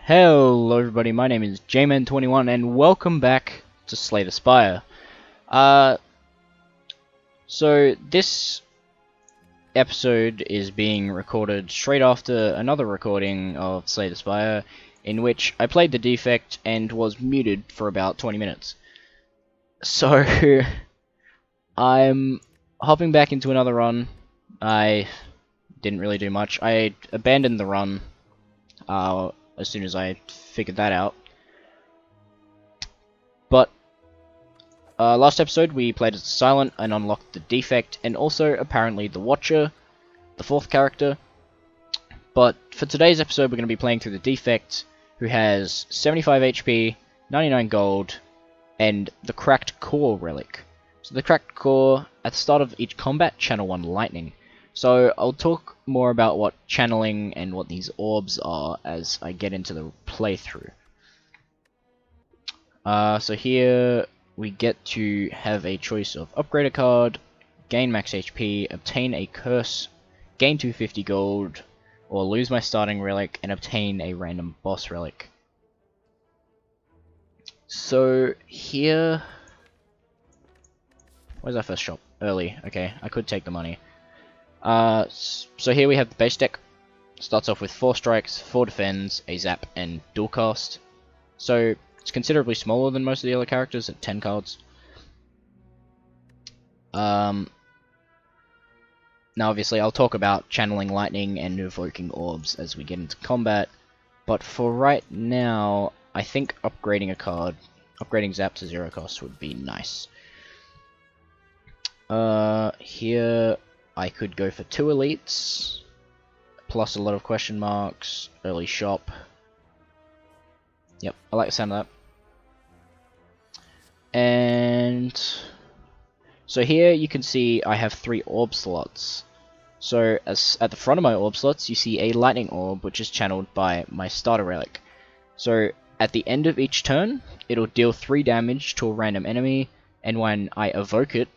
Hello everybody, my name is JMan21 and welcome back to Slay the Spire. So this episode is being recorded straight after another recording of Slay the Spire, in which I played the defect and was muted for about 20 minutes. So I'm hopping back into another run. I didn't really do much. I abandoned the run as soon as I figured that out. But last episode we played as Silent and unlocked the defect, and also apparently the Watcher, the fourth character. But for today's episode we're going to be playing through the defect, who has 75 HP, 99 gold, and the Cracked Core relic. So the Cracked Core, at the start of each combat, channel 1 lightning. So I'll talk more about what channeling and what these orbs are as I get into the playthrough. So here we get to have a choice of upgrade a card, gain max HP, obtain a curse, gain 250 gold, or lose my starting relic and obtain a random boss relic. So here... Where's our first shop? Early. Okay, I could take the money. So here we have the base deck. Starts off with 4 strikes, 4 defends, a zap, and dual cast. So it's considerably smaller than most of the other characters at 10 cards. Now obviously I'll talk about channeling lightning and evoking orbs as we get into combat, but for right now I think upgrading a card, upgrading zap to 0 cost would be nice. Here I could go for 2 elites, plus a lot of question marks, early shop. Yep, I like the sound of that. And so here you can see I have 3 orb slots. So as at the front of my orb slots you see a lightning orb, which is channeled by my starter relic. So at the end of each turn it'll deal 3 damage to a random enemy, and when I evoke it,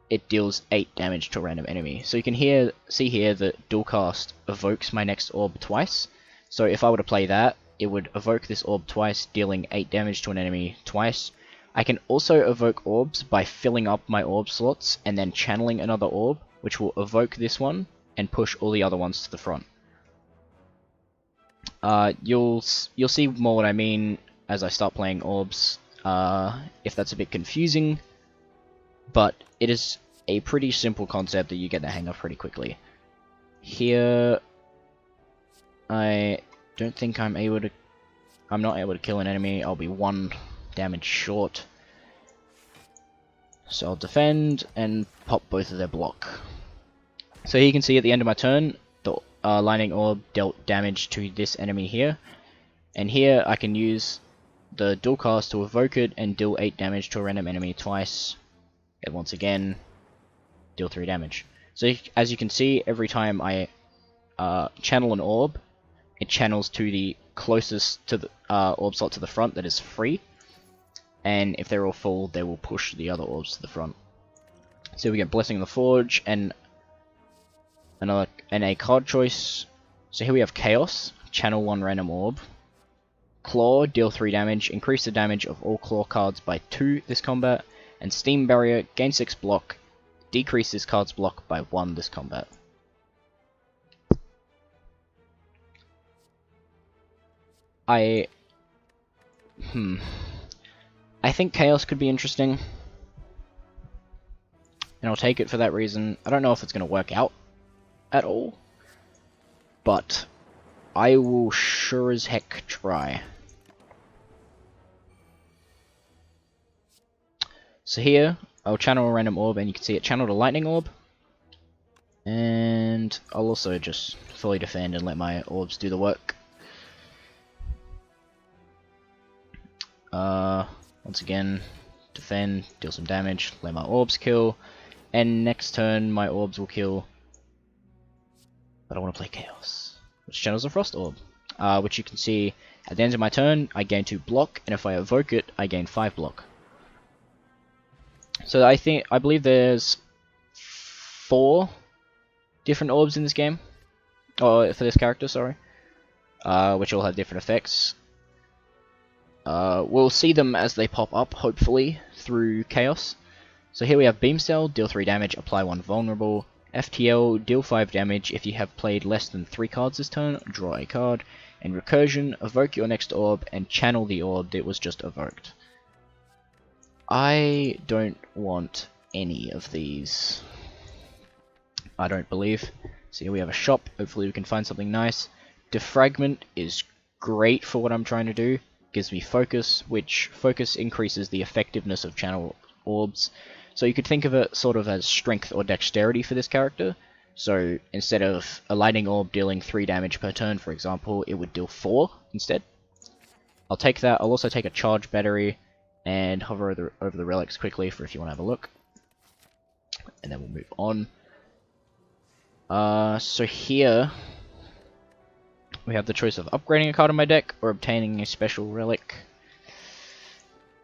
it deals 8 damage to a random enemy. So you can see here that dual cast evokes my next orb twice. So if I were to play that, it would evoke this orb twice, dealing 8 damage to an enemy twice. I can also evoke orbs by filling up my orb slots and then channeling another orb, which will evoke this one and push all the other ones to the front. You'll see more what I mean as I start playing orbs, if that's a bit confusing, but it is a pretty simple concept that you get the hang of pretty quickly. Here, I don't think I'm not able to kill an enemy. I'll be 1 damage short. So I'll defend and pop both of their block. So here you can see at the end of my turn, the lightning orb dealt damage to this enemy here. And here I can use the dual cast to evoke it and deal 8 damage to a random enemy twice. And once again, deal 3 damage. So as you can see, every time I channel an orb, it channels to the closest to the orb slot to the front that is free, and if they're all full, they will push the other orbs to the front. So we get Blessing of the Forge and a card choice. So here we have Chaos, channel 1 random orb. Claw, deal 3 damage, increase the damage of all claw cards by 2 this combat. And Steam Barrier, gain 6 block, decrease this card's block by 1 this combat. I think Chaos could be interesting, and I'll take it for that reason. I don't know if it's going to work out at all, but I will sure as heck try. So here, I'll channel a random orb, and you can see it channeled a lightning orb. And I'll also just fully defend and let my orbs do the work. Once again, defend, deal some damage, let my orbs kill, and next turn my orbs will kill. But I want to play Chaos, which channels a Frost Orb, which you can see at the end of my turn, I gain 2 block, and if I evoke it, I gain 5 block. So I believe there's 4 different orbs in this game, or for this character, sorry, which all have different effects. We'll see them as they pop up, hopefully, through Chaos. So here we have Beam Cell, deal 3 damage, apply 1 vulnerable. FTL, deal 5 damage if you have played less than 3 cards this turn, draw a card. And Recursion, evoke your next orb and channel the orb that was just evoked. I don't want any of these. I don't believe. So here we have a shop, hopefully we can find something nice. Defragment is great for what I'm trying to do. Gives me focus, which focus increases the effectiveness of channel orbs. So you could think of it sort of as strength or dexterity for this character. So instead of a lightning orb dealing 3 damage per turn, for example, it would deal 4 instead. I'll take that. I'll also take a charge battery and hover over the relics quickly for if you want to have a look. And then we'll move on. So here we have the choice of upgrading a card in my deck or obtaining a special relic.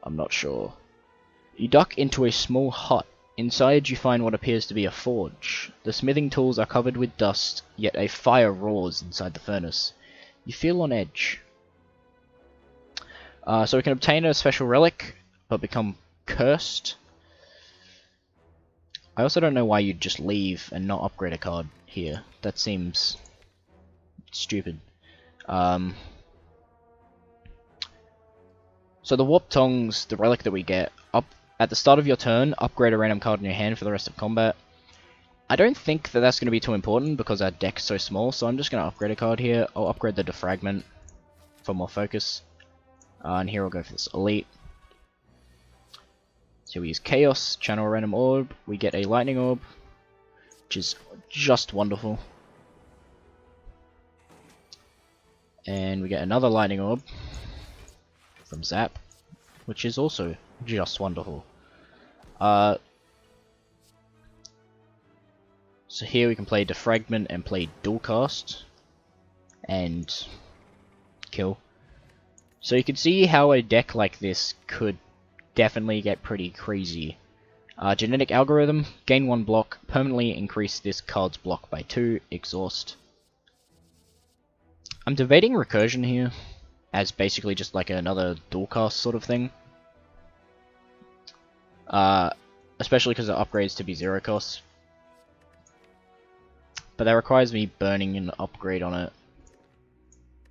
I'm not sure. You duck into a small hut. Inside you find what appears to be a forge. The smithing tools are covered with dust, yet a fire roars inside the furnace. You feel on edge. So we can obtain a special relic, but become cursed. I also don't know why you'd just leave and not upgrade a card here. That seems stupid. So the Warp Tongs, the relic that we get, at the start of your turn, upgrade a random card in your hand for the rest of combat. I don't think that that's going to be too important because our deck's so small, so I'm just going to upgrade a card here. I'll upgrade the Defragment for more focus. And here I'll go for this Elite. So we use Chaos, channel a random orb, we get a Lightning Orb, which is just wonderful. And we get another Lightning Orb from Zap, which is also just wonderful. So here we can play Defragment and play Dual Cast and kill. So you can see how a deck like this could definitely get pretty crazy. Genetic Algorithm, gain 1 block, permanently increase this card's block by 2, exhaust. I'm debating Recursion here as basically just like another dual cast sort of thing. Especially because it upgrades to be 0 cost. But that requires me burning an upgrade on it.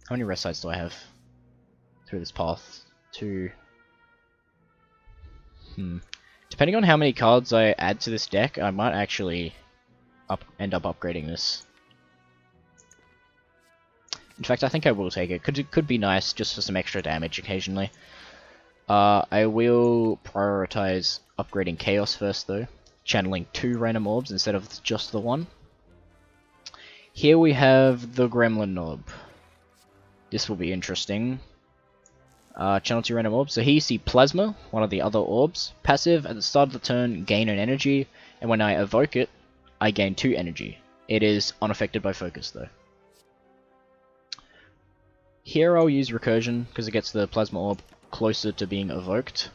How many rest sites do I have through this path? 2. Depending on how many cards I add to this deck, I might actually end up upgrading this. In fact, I think I will take it. Could be nice just for some extra damage occasionally. I will prioritize upgrading Chaos first though, channeling 2 random orbs instead of just the 1. Here we have the Gremlin Orb. This will be interesting. Channel 2 random orbs. So here you see Plasma, one of the other orbs. Passive, at the start of the turn, gain an energy, and when I evoke it, I gain 2 energy. It is unaffected by focus though. Here I'll use Recursion, because it gets the Plasma Orb closer to being evoked.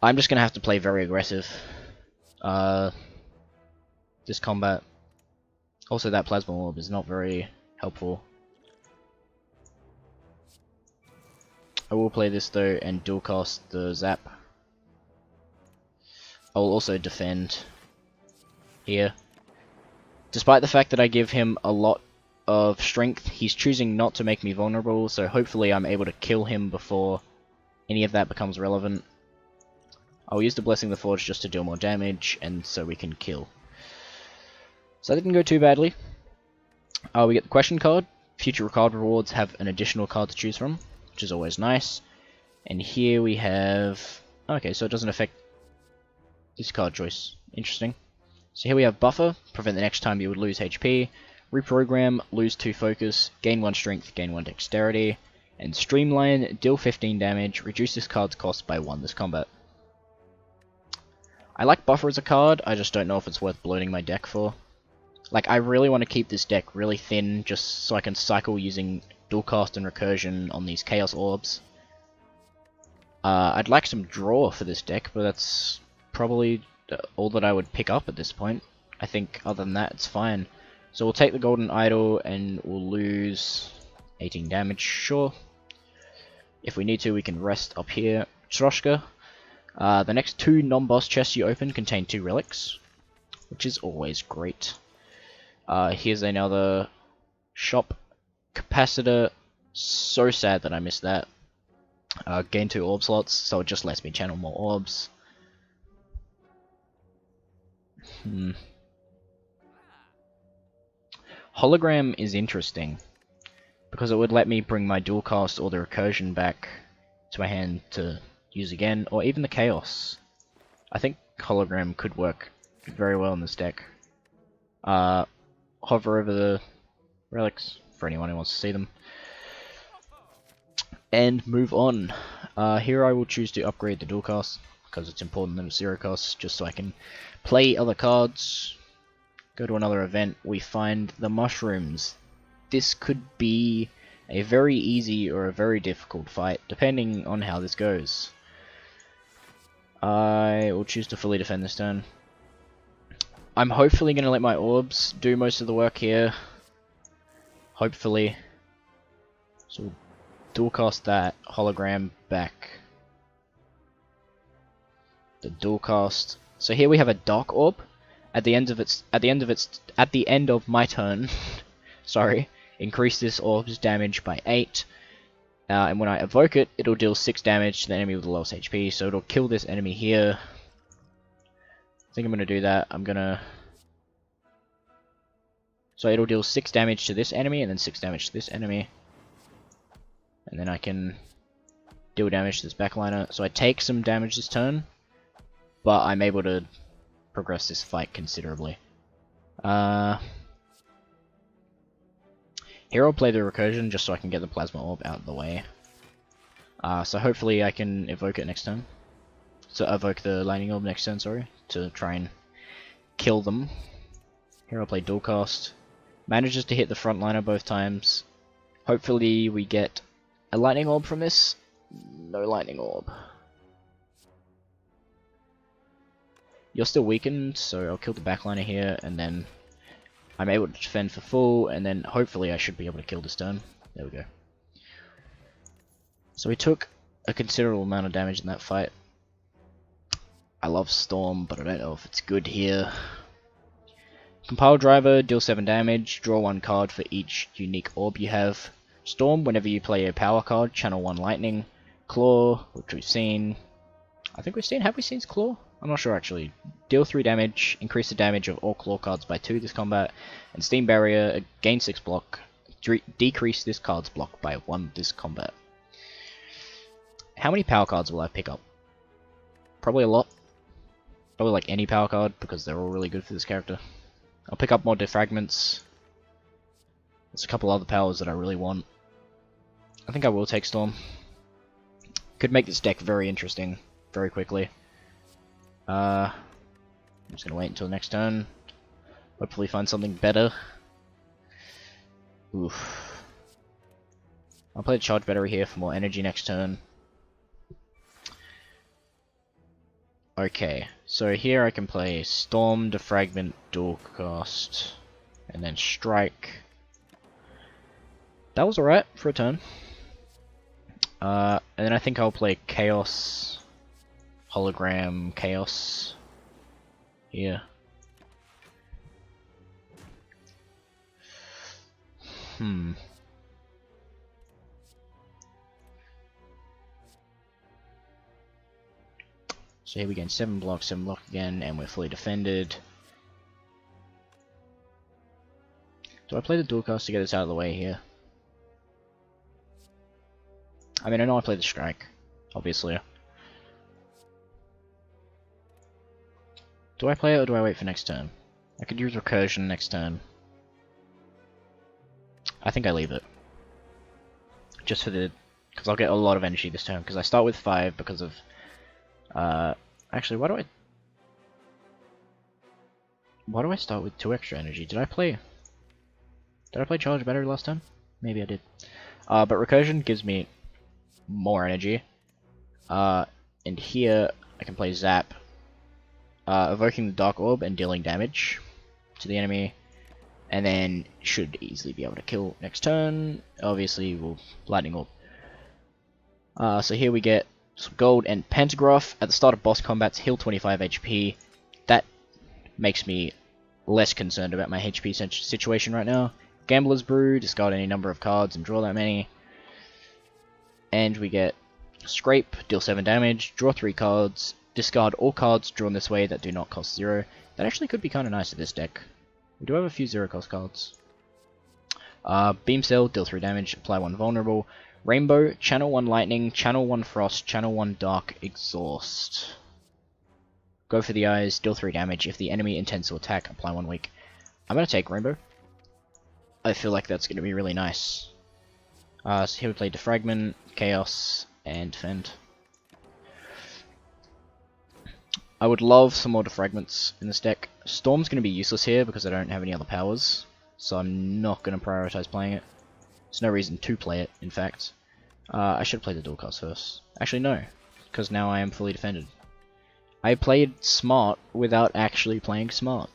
I'm just going to have to play very aggressive this combat. Also that Plasma Orb is not very helpful. I will play this though and dual cast the Zap. I will also defend here. Despite the fact that I give him a lot of strength, he's choosing not to make me vulnerable, so hopefully I'm able to kill him before any of that becomes relevant. I'll use the Blessing of the Forge just to deal more damage, and so we can kill. So that didn't go too badly. We get the question card. Future card rewards have an additional card to choose from, which is always nice. And here we have... okay, so it doesn't affect this card choice. Interesting. So here we have Buffer, prevent the next time you would lose HP. Reprogram, lose 2 focus, gain 1 strength, gain 1 dexterity. And Streamline, deal 15 damage, reduce this card's cost by 1 this combat. I like Buffer as a card, I just don't know if it's worth bloating my deck for. Like, I really want to keep this deck really thin, just so I can cycle using Dual Cast and Recursion on these Chaos Orbs. I'd like some draw for this deck, but that's probably all that I would pick up at this point. I think other than that, it's fine. So we'll take the Golden Idol and we'll lose 18 damage, sure. If we need to, we can rest up here. Troshka. The next 2 non-boss chests you open contain 2 relics, which is always great. Here's another shop. Capacitor. So sad that I missed that. Gain 2 orb slots, so it just lets me channel more orbs. Hologram is interesting, because it would let me bring my dual cast or the recursion back to my hand to use again, or even the chaos. I think hologram could work very well in this deck. Hover over the relics for anyone who wants to see them. And move on. Here I will choose to upgrade the dual cast, because it's important that it's 0 cost, just so I can play other cards. Go to another event, we find the mushrooms. This could be a very easy or a very difficult fight, depending on how this goes. I will choose to fully defend this turn. I'm hopefully going to let my orbs do most of the work here. Hopefully. So we'll dual cast that hologram back. The dual cast. So here we have a dark orb. At the end of my turn, sorry, increase this orb's damage by 8. And when I evoke it, it'll deal 6 damage to the enemy with the lowest HP, so it'll kill this enemy here. I think I'm gonna do that. So it'll deal 6 damage to this enemy, and then 6 damage to this enemy. And then I can deal damage to this backliner. So I take some damage this turn, but I'm able to progress this fight considerably. Here I'll play the recursion just so I can get the plasma orb out of the way. So hopefully I can evoke it next turn. So evoke the lightning orb next turn, sorry, to try and kill them. Here I'll play dual cast. Manages to hit the frontliner both times. Hopefully we get a lightning orb from this. No lightning orb. You're still weakened, so I'll kill the backliner here, and then I'm able to defend for full, and then hopefully I should be able to kill this turn. There we go. So we took a considerable amount of damage in that fight. I love Storm, but I don't know if it's good here. Compile Driver, deal 7 damage, draw 1 card for each unique orb you have. Storm, whenever you play a power card, channel 1 lightning. Claw, which we've seen. I think we've seen, have we seen Claw? I'm not sure actually. Deal 3 damage, increase the damage of all claw cards by 2 this combat, and Steam Barrier, gain 6 block, decrease this card's block by 1 this combat. How many power cards will I pick up? Probably a lot. Probably like any power card, because they're all really good for this character. I'll pick up more defragments. There's a couple other powers that I really want. I think I will take Storm. Could make this deck very interesting, very quickly. I'm just gonna wait until next turn. Hopefully find something better. Oof. I'll play the charge battery here for more energy next turn. Okay, so here I can play Storm, Defragment, Dual Cast, and then Strike. That was alright for a turn. And then I think I'll play Chaos, Hologram, Chaos here. So here we gain 7 block again, and we're fully defended. Do I play the dual cast to get this out of the way here? I mean, I know I play the strike, obviously. Do I play it or do I wait for next turn? I could use recursion next turn. I think I leave it. Just for the... because I'll get a lot of energy this turn, because I start with 5 because of... actually, why do I start with 2 extra energy? Did I play charge battery last time? Maybe I did. But recursion gives me more energy. And here I can play zap, evoking the dark orb and dealing damage to the enemy, and then should easily be able to kill next turn. Obviously we'll lightning orb. So here we get some gold and pentagraph. At the start of boss combats, heal 25 HP. That makes me less concerned about my HP situation right now. Gambler's Brew, discard any number of cards and draw that many. And we get Scrape, deal 7 damage, draw 3 cards, discard all cards drawn this way that do not cost 0. That actually could be kind of nice at this deck. We do have a few 0 cost cards. Beam Cell, deal 3 damage, apply 1 vulnerable. Rainbow, channel 1 lightning, channel 1 frost, channel 1 dark, exhaust. Go for the eyes, deal 3 damage. If the enemy intends to attack, apply 1 weak. I'm going to take Rainbow. I feel like that's going to be really nice. So here we play Defragment, Chaos, and Defend. I would love some more Defragments in this deck. Storm's going to be useless here because I don't have any other powers, so I'm not going to prioritize playing it. There's no reason to play it, in fact. I should play the dual cast first. Actually, no, because now I am fully defended. I played smart without actually playing smart.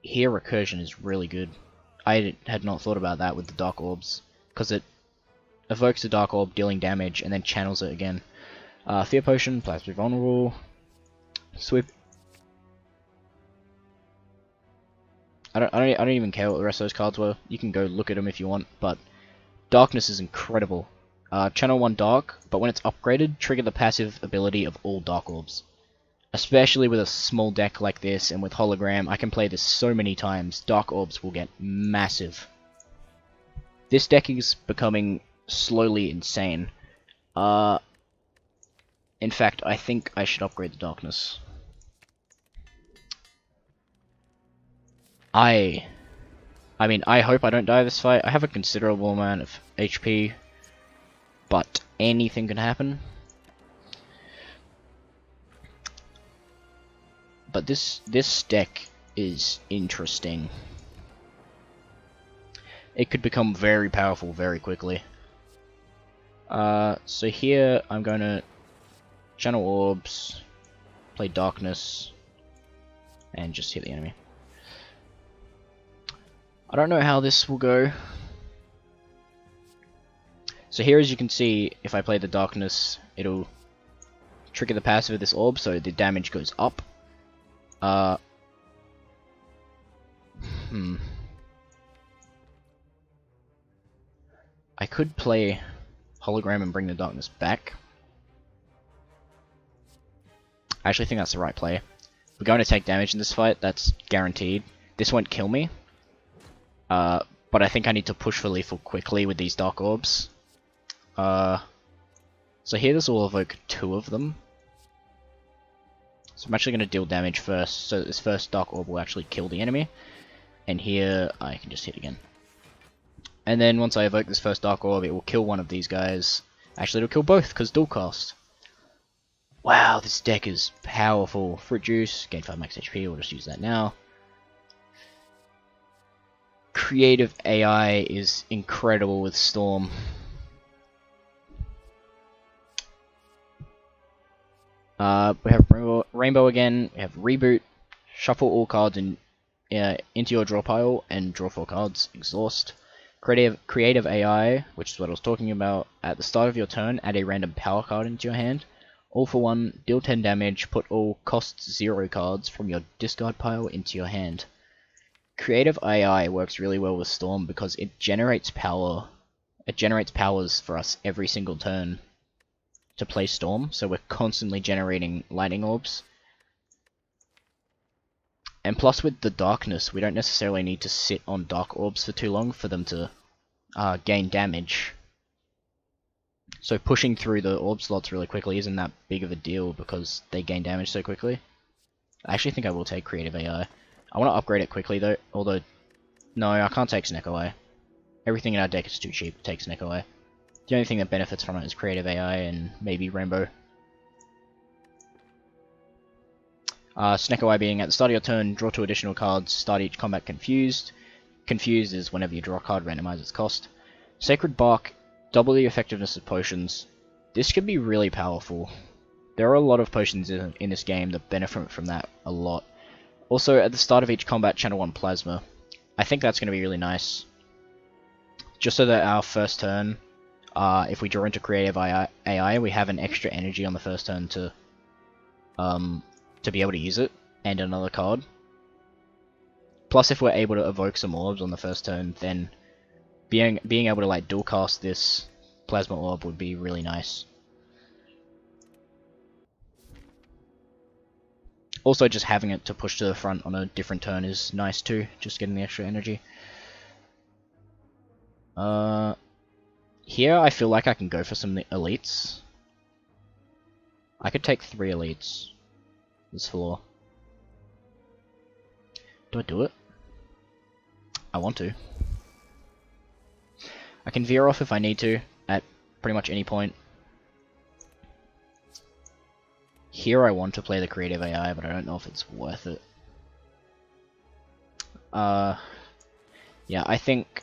Here Recursion is really good. I had not thought about that with the Dark Orbs, because it evokes a Dark Orb dealing damage and then channels it again. Fear Potion, Plasma Vulnerable, Sweep. I don't even care what the rest of those cards were. You can go look at them if you want, but Darkness is incredible. Channel 1 Dark, but when it's upgraded, trigger the passive ability of all Dark Orbs. Especially with a small deck like this and with Hologram, I can play this so many times. Dark Orbs will get massive. This deck is becoming slowly insane. In fact, I think I should upgrade the Darkness. I mean, I hope I don't die this fight. I have a considerable amount of HP, but anything can happen. But this deck is interesting. It could become very powerful very quickly. So here I'm going to channel orbs, play Darkness, and just hit the enemy. I don't know how this will go. So here, as you can see, if I play the Darkness, it'll trigger the passive of this orb, so the damage goes up. I could play Hologram and bring the Darkness back. I actually think that's the right play. We're going to take damage in this fight, that's guaranteed. This won't kill me. But I think I need to push for lethal quickly with these Dark Orbs. So here this will evoke 2 of them. So I'm actually going to deal damage first, so this first Dark Orb will actually kill the enemy. And here I can just hit again. And then once I evoke this first Dark Orb, it will kill one of these guys. Actually, it'll kill both, because dual cast. Wow, this deck is powerful. Fruit Juice, gain 5 max HP, we'll just use that now. Creative AI is incredible with Storm. We have Rainbow again, we have Reboot, shuffle all cards into your draw pile and draw 4 cards, exhaust. Creative AI, which is what I was talking about, at the start of your turn, add a random power card into your hand. All for 1, deal 10 damage, put all cost 0 cards from your discard pile into your hand. Creative AI works really well with Storm because it generates power. It generates powers for us every single turn to play Storm, so we're constantly generating lightning orbs. And plus with the Darkness, we don't necessarily need to sit on Dark Orbs for too long for them to gain damage. So pushing through the orb slots really quickly isn't that big of a deal because they gain damage so quickly. I actually think I will take Creative AI. I want to upgrade it quickly though, although no, I can't take Snake away. Everything in our deck is too cheap to take Snake away. The only thing that benefits from it is Creative AI and maybe Rainbow. Snake away being at the start of your turn, draw 2 additional cards, start each combat confused. Confused is whenever you draw a card, randomize its cost. Sacred Bark, double the effectiveness of potions. This could be really powerful. There are a lot of potions in this game that benefit from that a lot. Also, at the start of each combat, channel 1 Plasma. I think that's going to be really nice. just so that our first turn, if we draw into creative AI, we have an extra energy on the first turn to be able to use it, and another card. Plus, if we're able to evoke some orbs on the first turn, then being able to like dual cast this plasma orb would be really nice. Also, just having it to push to the front on a different turn is nice too, just getting the extra energy. Here I feel like I can go for some elites. I could take 3 elites this floor. Do I do it? I want to. I can veer off if I need to, at pretty much any point. Here I want to play the creative AI, but I don't know if it's worth it. Yeah, I think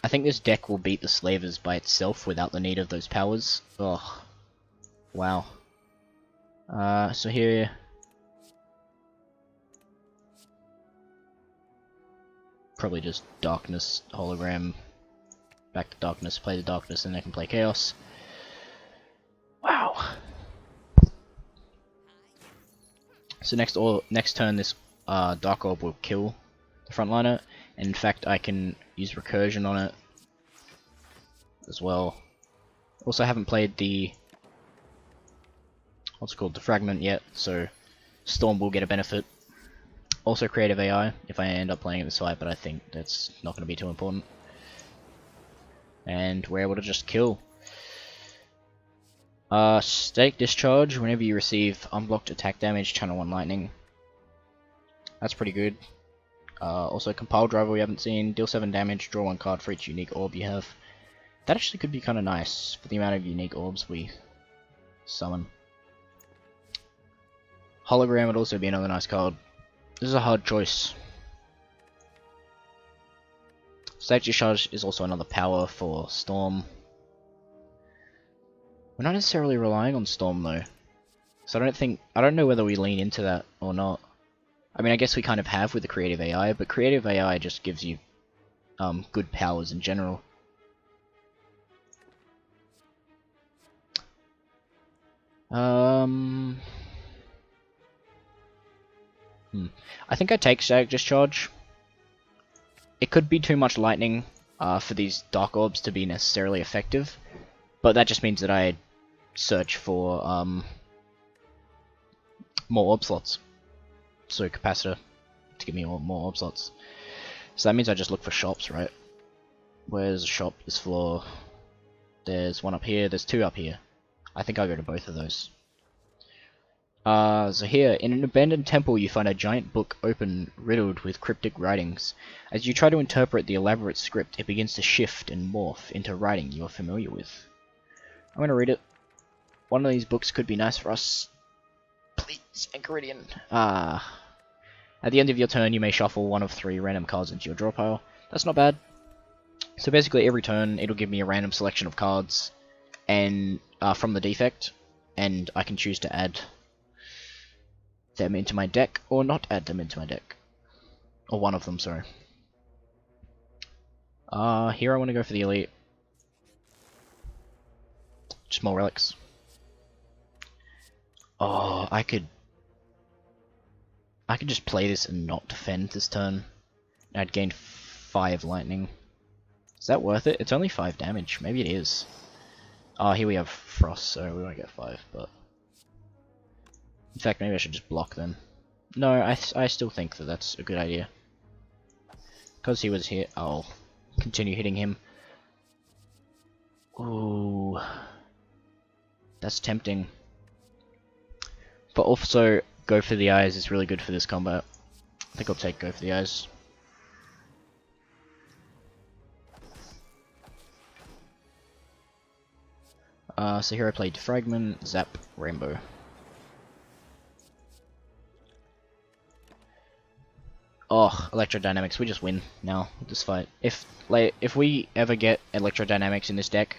this deck will beat the Slavers by itself without the need of those powers. Ugh. Wow. So here... probably just Darkness, Hologram, back to Darkness, play the Darkness, and I can play Chaos. Wow. So next turn, this Dark Orb will kill the frontliner, and in fact I can use Recursion on it as well. Also haven't played the what's it called, Defragment yet, so Storm will get a benefit. Also creative AI if I end up playing it this fight, but I think that's not going to be too important. And we're able to just kill. Stake Discharge, whenever you receive unblocked attack damage, channel 1 lightning. That's pretty good. Also Compile Driver we haven't seen, deal 7 damage, draw 1 card for each unique orb you have. That actually could be kind of nice for the amount of unique orbs we summon. Hologram would also be another nice card. This is a hard choice. Stake Discharge is also another power for Storm. We're not necessarily relying on Storm though, so I don't know whether we lean into that or not. I mean, I guess we kind of have with the creative AI, but creative AI just gives you good powers in general. I think I take Stake Discharge. It could be too much lightning for these Dark Orbs to be necessarily effective, but that just means that I search for more orb slots. So Capacitor to give me more orb slots. So that means I just look for shops, right? Where's a shop this floor? There's one up here, there's 2 up here. I think I'll go to both of those. So here, in an abandoned temple you find a giant book open, riddled with cryptic writings. As you try to interpret the elaborate script, it begins to shift and morph into writing you are familiar with. I'm gonna read it. One of these books could be nice for us. Please, Enchiridion. At the end of your turn, you may shuffle 1 of 3 random cards into your draw pile. That's not bad. So basically, every turn, it'll give me a random selection of cards, and from the defect, and I can choose to add them into my deck, or not add them into my deck. Or one of them, sorry. Here I want to go for the elite. Just more relics. Oh, I could just play this and not defend this turn. I'd gain 5 lightning. Is that worth it? It's only 5 damage. Maybe it is. Here we have Frost, so we won't get 5, but... In fact, maybe I should just block then. No, I still think that that's a good idea. Because he was here, I'll continue hitting him. Ooh. That's tempting. But also, Go for the Eyes is really good for this combat. I think I'll take Go for the Eyes. So here I play Defragment, Zap, Rainbow. Oh, Electrodynamics, we just win now with this fight. If we ever get Electrodynamics in this deck,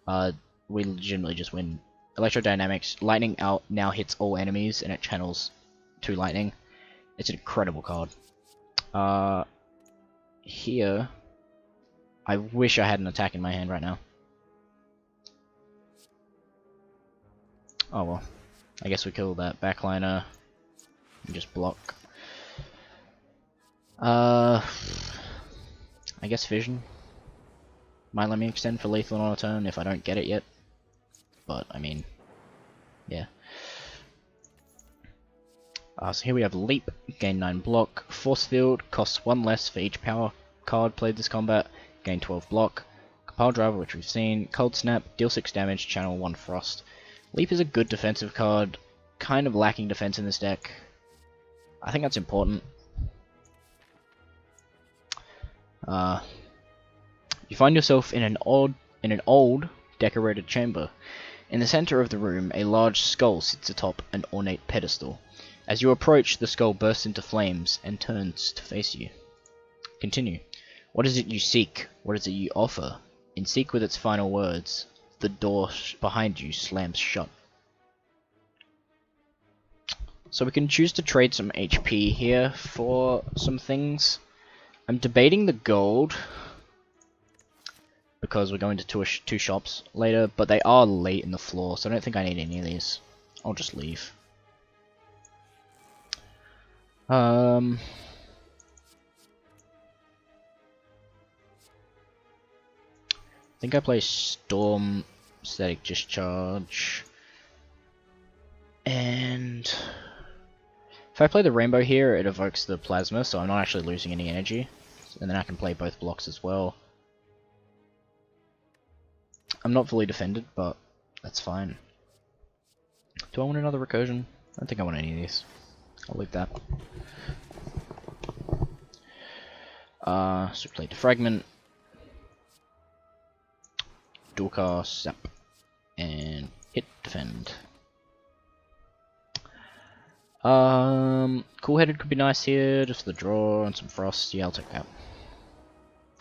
we legitimately just win. Electrodynamics, Lightning out now hits all enemies and it channels 2 lightning. It's an incredible card. Here, I wish I had an attack in my hand right now. Oh well. I guess we kill that backliner and just block. I guess Vision might let me extend for lethal on a turn if I don't get it yet. But, I mean, yeah. So here we have Leap, gain 9 block. Force Field, costs 1 less for each power card played this combat, gain 12 block. Compile Driver, which we've seen. Cold Snap, deal 6 damage, channel 1 Frost. Leap is a good defensive card, kind of lacking defense in this deck. I think that's important. You find yourself in an old decorated chamber. In the center of the room, a large skull sits atop an ornate pedestal. As you approach, the skull bursts into flames and turns to face you. Continue. What is it you seek? What is it you offer? In Seek with its final words, the door behind you slams shut. So we can choose to trade some HP here for some things. I'm debating the gold, because we're going to two shops later, but they are late in the floor, so I don't think I need any of these. I'll just leave. I think I play Storm, Static Discharge, and if I play the Rainbow here, it evokes the Plasma, so I'm not actually losing any energy, and then I can play both blocks as well. I'm not fully defended, but that's fine. Do I want another recursion? I don't think I want any of these. I'll leave that. So play Defragment, Dual Cast, Zap, and hit defend. Cool-Headed could be nice here, just for the draw and some frost. Yeah, I'll take that.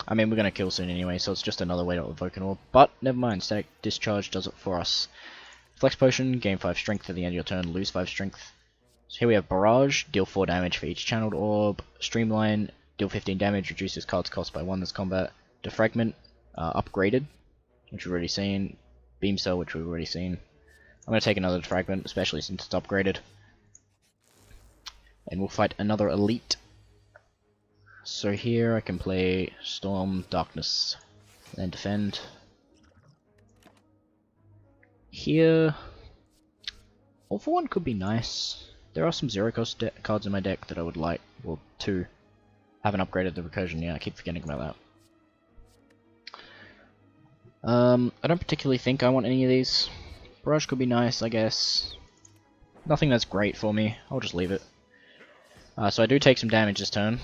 I mean, we're going to kill soon anyway, so it's just another way to evoke an orb. But, never mind, Static Discharge does it for us. Flex Potion, gain 5 strength at the end of your turn, lose 5 strength. So here we have Barrage, deal 4 damage for each channeled orb. Streamline, deal 15 damage, reduces card's cost by 1 this combat. Defragment, upgraded, which we've already seen. Beam Cell, which we've already seen. I'm going to take another Defragment, especially since it's upgraded. And we'll fight another Elite. So here I can play Storm, Darkness, and defend. Here, All for One could be nice. There are some zero cost cards in my deck that I would like, well, 2. Haven't upgraded the recursion yet, I keep forgetting about that. I don't particularly think I want any of these. Barrage could be nice, I guess. Nothing that's great for me, I'll just leave it. So I do take some damage this turn,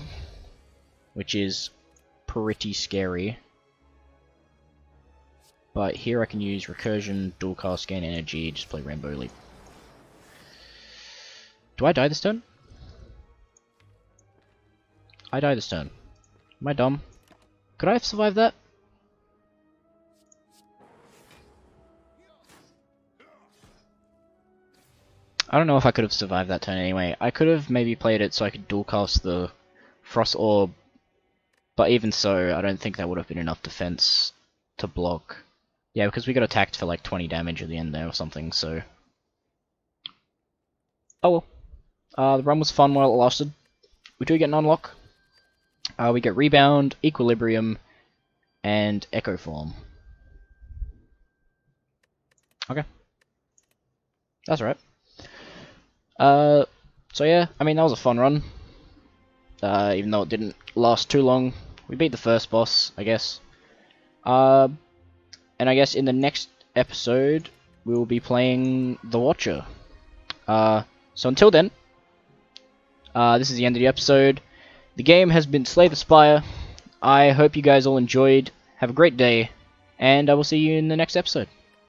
which is pretty scary. But here I can use Recursion, Dual Cast, gain energy, just play Rainbow Leap. Do I die this turn? I die this turn. Am I dumb? Could I have survived that? I don't know if I could have survived that turn anyway. I could have maybe played it so I could dual cast the Frost Orb, but even so, I don't think that would have been enough defense to block. Yeah, because we got attacked for like 20 damage at the end there or something, so... Oh well. The run was fun while it lasted. We do get an unlock. We get Rebound, Equilibrium, and Echo Form. Okay. That's right. So yeah, I mean, that was a fun run. Even though it didn't last too long. We beat the first boss, I guess. And I guess in the next episode, we will be playing The Watcher. So until then, this is the end of the episode. The game has been Slay the Spire. I hope you guys all enjoyed. Have a great day, and I will see you in the next episode.